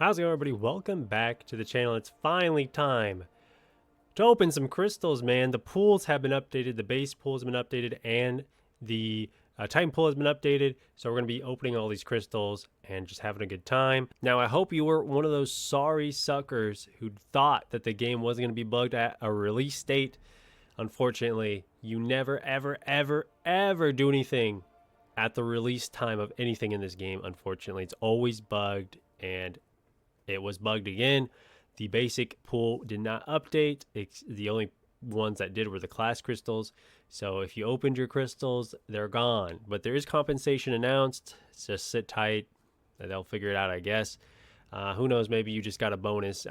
How's it going, everybody? Welcome back to the channel. It's finally time to open some crystals, man. The pools have been updated, the base pool has been updated, and the Titan pool has been updated. So we're going to be opening all these crystals and just having a good time. Now, I hope you weren't one of those sorry suckers who thought that the game wasn't going to be bugged at a release date. Unfortunately, you never, ever do anything at the release time of anything in this game. Unfortunately, it's always bugged, and it was bugged again. The basic pool did not update. The only ones that did were the class crystals. So if you opened your crystals, they're gone. But there is compensation announced. Just sit tight. They'll figure it out, I guess. Who knows? Maybe you just got a bonus.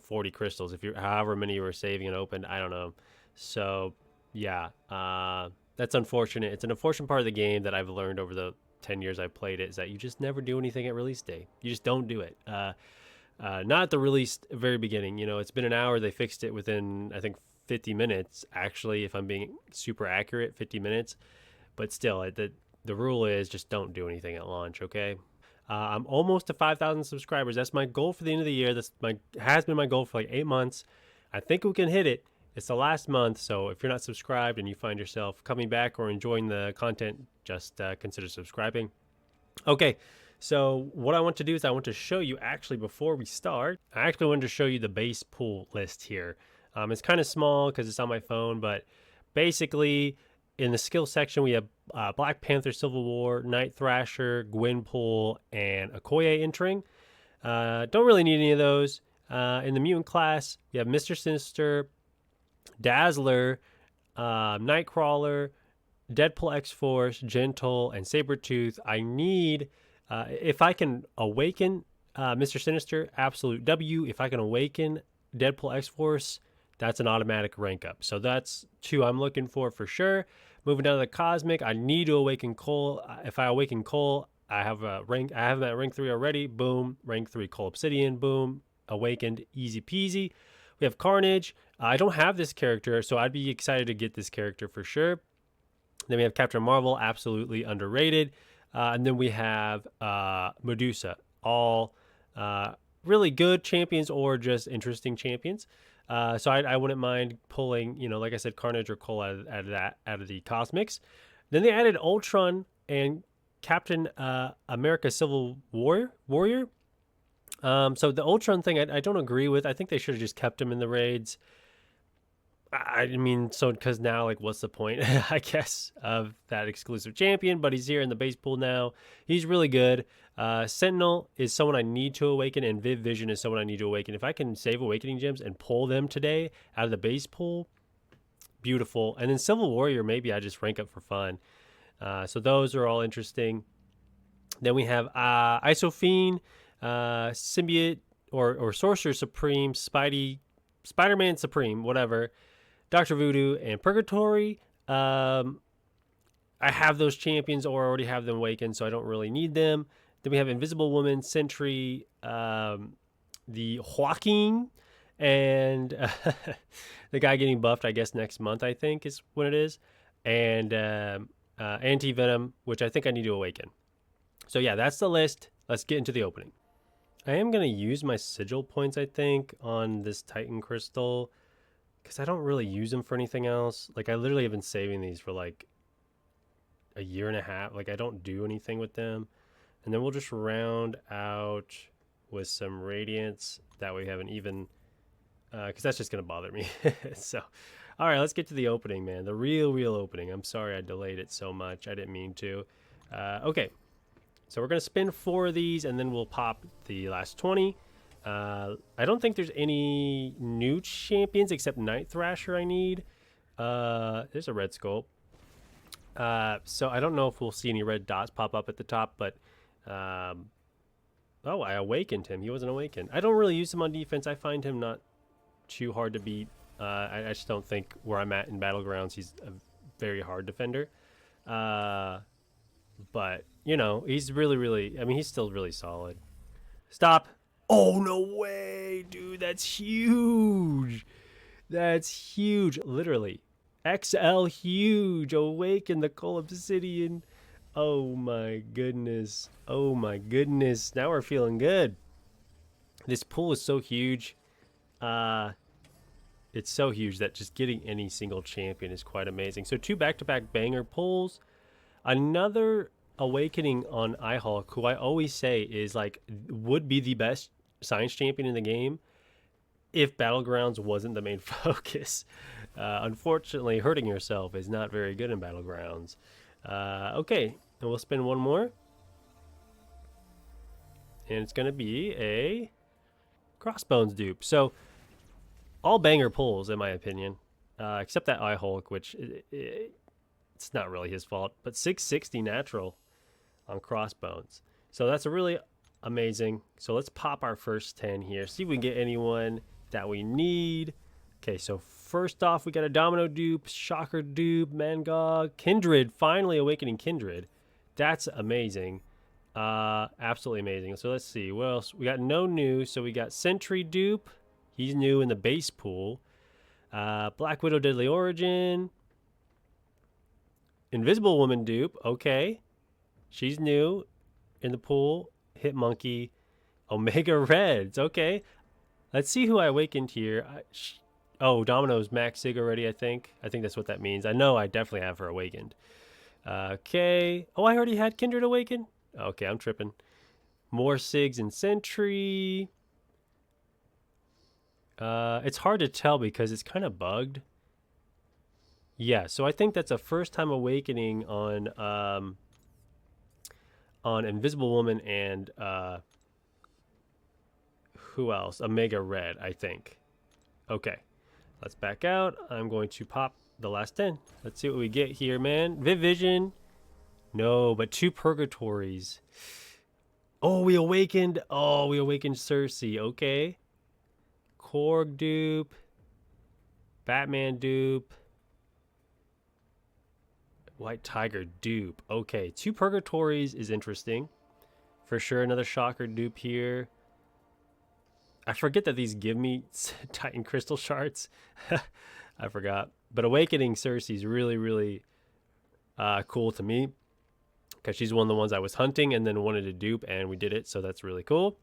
40 crystals. If you're however many you were saving and opened, I don't know. So yeah, that's unfortunate. It's an unfortunate part of the game that I've learned over the 10 years I've played it, is that you just never do anything at release day. You just don't do it. Not at the release very beginning. It's been an hour. They fixed it within, I think, 50 minutes. Actually, if I'm being super accurate, 50 minutes. But still, the rule is just don't do anything at launch, okay? I'm almost to 5,000 subscribers. That's my goal for the end of the year. Has been my goal for like 8 months. I think we can hit it. It's the last month, so if you're not subscribed and you find yourself coming back or enjoying the content, just consider subscribing. Okay, so what I want to do is I want to show you, actually, before we start, I actually wanted to show you the base pool list here. It's kind of small because it's on my phone, but basically in the skill section we have Black Panther, Civil War, Night Thrasher, Gwenpool, and Okoye entering. Don't really need any of those. In the mutant class, we have Mr. Sinister, Dazzler, Nightcrawler, Deadpool X-Force, Gentle, and Sabretooth. I need, if I can awaken Mr. Sinister, absolute W. If I can awaken Deadpool X-Force, that's an automatic rank up. So that's 2 I'm looking for sure. Moving down to the Cosmic, I need to awaken Cole. If I awaken Cole, I have that rank 3 already. Boom, rank 3 Cole Obsidian. Boom, awakened, easy peasy. We have Carnage. I don't have this character, so I'd be excited to get this character for sure. Then we have Captain Marvel, absolutely underrated. And then we have Medusa, all really good champions or just interesting champions. So I wouldn't mind pulling, like I said, Carnage or Cole out of the Cosmics. Then they added Ultron and Captain America Civil Warrior. So the Ultron thing, I don't agree with. I think they should have just kept him in the raids. I mean, so because now, like, what's the point, I guess, of that exclusive champion? But he's here in the base pool now. He's really good. Sentinel is someone I need to awaken, and Vision is someone I need to awaken. If I can save Awakening Gems and pull them today out of the base pool, beautiful. And then Civil Warrior, maybe I just rank up for fun. So those are all interesting. Then we have Isofiend, Symbiote, or Sorcerer Supreme, Spider-Man Supreme, whatever, Dr. Voodoo, and Purgatory. I have those champions or already have them awakened, so I don't really need them. Then we have Invisible Woman, Sentry, the Joaquin, and the guy getting buffed, I guess, next month, I think is when it is, and Anti-Venom, which I think I need to awaken. So yeah, that's the list. Let's get into the opening. I am going to use my sigil points, I think, on this Titan crystal, because I don't really use them for anything else. Like, I literally have been saving these for like a year and a half. Like, I don't do anything with them. And then we'll just round out with some radiance. That way we have an even, because that's just going to bother me. So, all right, let's get to the opening, man. The real opening. I'm sorry I delayed it so much. I didn't mean to. Okay. So we're going to spin 4 of these, and then we'll pop the last 20. I don't think there's any new champions except Night Thrasher I need. There's a red skull. So I don't know if we'll see any red dots pop up at the top, but... oh, I awakened him. He wasn't awakened. I don't really use him on defense. I find him not too hard to beat. I just don't think where I'm at in Battlegrounds, he's a very hard defender. But, he's really, I mean, he's still really solid. Stop. Oh, no way, dude. That's huge. That's huge. Literally. XL huge. Awaken the Cole Obsidian. Oh, my goodness. Oh, my goodness. Now we're feeling good. This pool is so huge. It's so huge that just getting any single champion is quite amazing. So 2 back-to-back banger pulls. Another awakening on iHulk, who I always say is like would be the best science champion in the game if Battlegrounds wasn't the main focus. Unfortunately, hurting yourself is not very good in Battlegrounds. Okay, and we'll spin one more. And it's going to be a Crossbones dupe. So all banger pulls, in my opinion, except that iHulk, which it's not really his fault. But 660 natural on Crossbones. So that's a really amazing. So let's pop our first 10 here. See if we can get anyone that we need. Okay, so first off, we got a Domino dupe, Shocker dupe, Mangog, Kindred, finally awakening Kindred. That's amazing. Absolutely amazing. So let's see. What else? We got no new. So we got Sentry dupe. He's new in the base pool. Black Widow Deadly Origin. Invisible Woman dupe. Okay. She's new in the pool. Hit Monkey. Omega Reds. Okay. Let's see who I awakened here. Oh, Domino's Max Sig already, I think. I think that's what that means. I know I definitely have her awakened. Okay. Oh, I already had Kindred awakened? Okay, I'm tripping. More Sigs and Sentry. It's hard to tell because it's kind of bugged. Yeah, so I think that's a first time awakening on Invisible Woman and who else? Omega Red, I think. Okay, let's back out. I'm going to pop the last 10. Let's see what we get here, man. Vision. No, but 2 Purgatories. Oh, we awakened. Oh, we awakened Cersei. Okay. Korg dupe. Batman dupe. White Tiger dupe. Okay, 2 Purgatories is interesting. For sure, another Shocker dupe here. I forget that these give me Titan Crystal Shards. I forgot. But Awakening Cersei is really, really cool to me. Because she's one of the ones I was hunting and then wanted to dupe, and we did it, so that's really cool.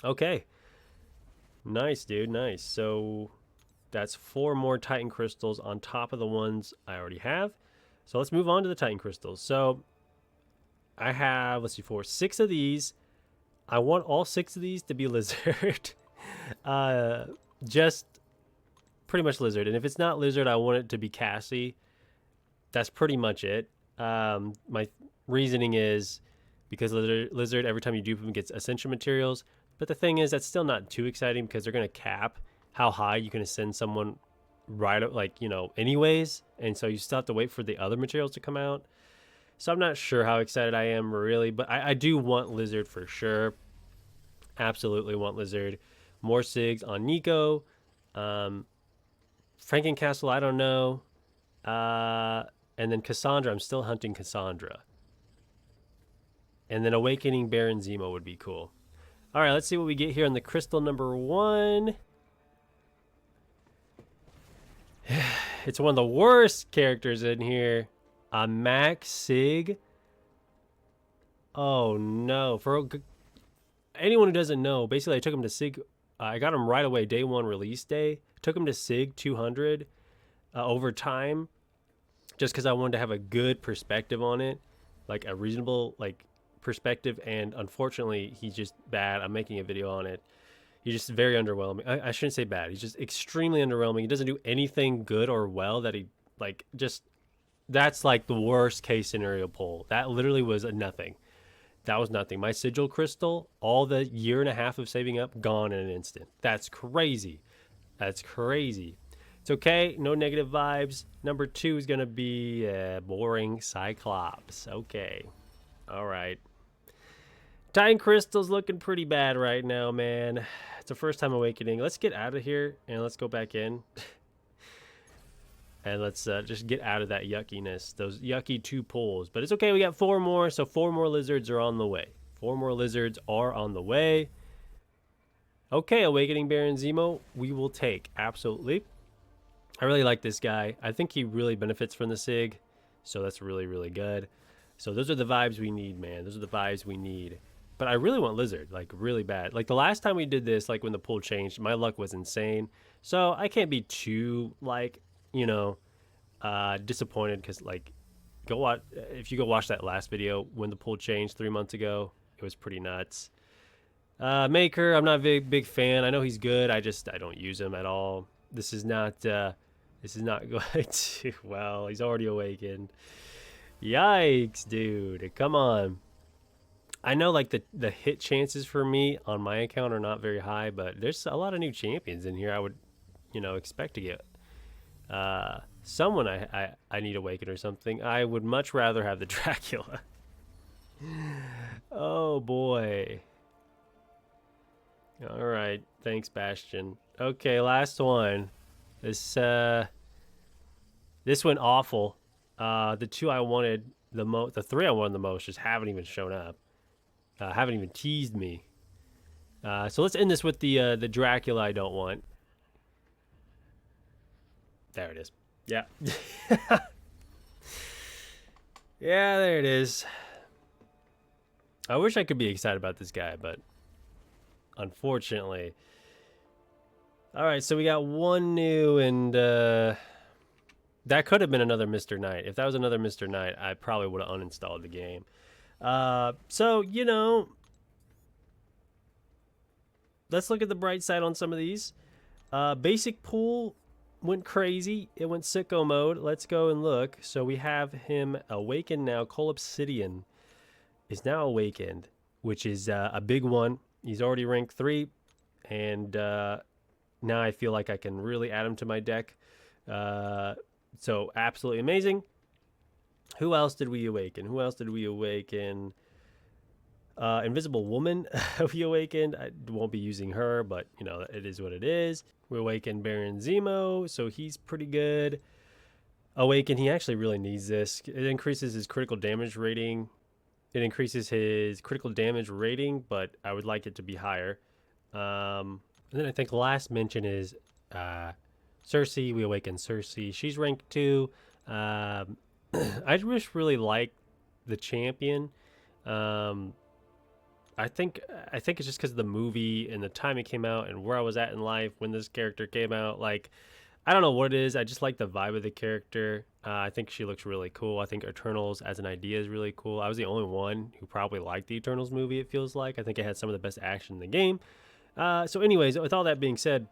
Okay. Nice, dude, nice. So that's 4 more Titan Crystals on top of the ones I already have. So let's move on to the Titan Crystals. So I have, let's see, 6 of these. I want all 6 of these to be Lizard. Just pretty much Lizard. And if it's not Lizard, I want it to be Cassie. That's pretty much it. My reasoning is because Lizard, every time you dupe him, gets Ascension materials. But the thing is, that's still not too exciting because they're going to cap how high you can ascend someone right, like, you know, anyways. And so you still have to wait for the other materials to come out. So I'm not sure how excited I am really, but I do want Lizard for sure. Absolutely want Lizard. More Sigs on Nico. Frankencastle, I don't know. And then Cassandra, I'm still hunting Cassandra. And then Awakening Baron Zemo would be cool. All right, let's see what we get here on the crystal number 1. It's one of the worst characters in here. A Max Sig. Oh, no. For anyone who doesn't know, basically I took him to Sig. I got him right away, day 1 release day. Took him to Sig 200 over time. Just because I wanted to have a good perspective on it, like a reasonable perspective, and unfortunately he's just bad. I'm making a video on it. He's just very underwhelming. I shouldn't say bad. He's just extremely underwhelming. He doesn't do anything good or well that he that's like the worst case scenario pull. That literally was a nothing. That was nothing. My Sigil Crystal, all the 1.5 years of saving up, gone in an instant. That's crazy. That's crazy. It's okay, no negative vibes. Number 2 is going to be boring Cyclops. Okay. All right. Titan Crystal's looking pretty bad right now, man. It's a first time awakening. Let's get out of here and let's go back in. And let's just get out of that yuckiness. Those yucky 2 pulls. But it's okay, we got 4 more, so 4 more Lizards are on the way. 4 more Lizards are on the way. Okay, Awakening Baron Zemo, we will take. Absolutely. I really like this guy. I think he really benefits from the Sig. So that's really, really good. So those are the vibes we need, man. Those are the vibes we need. But I really want lizard, like really bad. Like the last time we did this, like when the pool changed, my luck was insane. So I can't be too like, you know, disappointed because like go watch if you go watch that last video when the pool changed 3 months ago, it was pretty nuts. Maker, I'm not a big fan. I know he's good. I don't use him at all. This is not going to well, he's already awakened. Yikes, dude. Come on. I know like the hit chances for me on my account are not very high, but there's a lot of new champions in here I would, expect to get. Someone I need awaken or something. I would much rather have the Dracula. Oh boy. All right, thanks Bastion. Okay, last one. This went awful. The two I wanted the most, the three I wanted the most, just haven't even shown up. Haven't even teased me. So let's end this with the Dracula I don't want. There it is. Yeah. Yeah, there it is. I wish I could be excited about this guy, but unfortunately. All right, so we got one new, and that could have been another Mr. Knight. If that was another Mr. Knight, I probably would have uninstalled the game. So, let's look at the bright side on some of these. Basic pool went crazy. It went sicko mode. Let's go and look. So we have him awakened now. Cole Obsidian is now awakened, which is a big one. He's already ranked 3, and now I feel like I can really add him to my deck. So absolutely amazing. Who else did we awaken? Invisible Woman we awakened. I won't be using her, but it is what it is. We awakened Baron Zemo, so he's pretty good. Awaken, he actually really needs this. It increases his critical damage rating. But I would like it to be higher. And then I think last mention is Cersei. We awakened Cersei. She's ranked 2. I just really like the champion. I think it's just because of the movie and the time it came out and where I was at in life when this character came out. Like, I don't know what it is. I just like the vibe of the character. I think she looks really cool. I think Eternals as an idea is really cool. I was the only one who probably liked the Eternals movie, it feels like. I think it had some of the best action in the game. So anyways, with all that being said,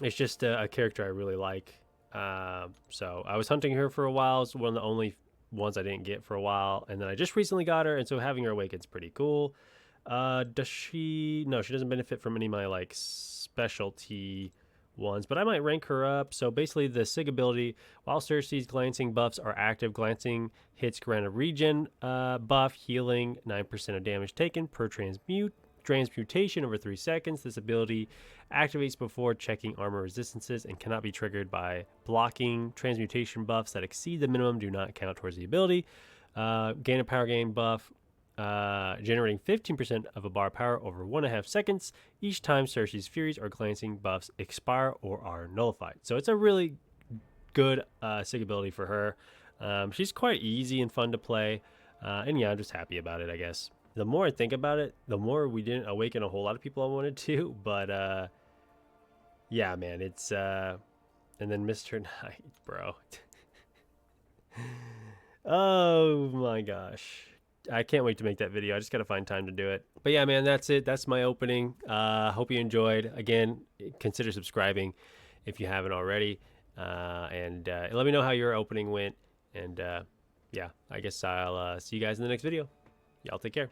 it's just a character I really like. So I was hunting her for a while. It's one of the only ones I didn't get for a while. And then I just recently got her. And so having her awaken's pretty cool. Does she? No, she doesn't benefit from any of my like specialty ones, but I might rank her up. So basically the Sig ability, while Cersei's glancing buffs are active, glancing hits grant a regen buff, healing 9% of damage taken per transmutation over 3 seconds. This ability activates before checking armor resistances and cannot be triggered by blocking. Transmutation buffs that exceed the minimum do not count towards the ability. Gain a power gain buff, generating 15% of a bar power over 1.5 seconds each time Cersei's Furies or glancing buffs expire or are nullified. So it's a really good Sig ability for her. She's quite easy and fun to play, and yeah, I'm just happy about it, I guess. The more I think about it, the more we didn't awaken a whole lot of people I wanted to, but yeah, man, it's and then Mr. Knight, bro. Oh my gosh, I can't wait to make that video. I just gotta find time to do it. But yeah, man, that's it. That's my opening. Hope you enjoyed. Again, consider subscribing if you haven't already, and let me know how your opening went. And yeah, I guess I'll see you guys in the next video. Y'all take care.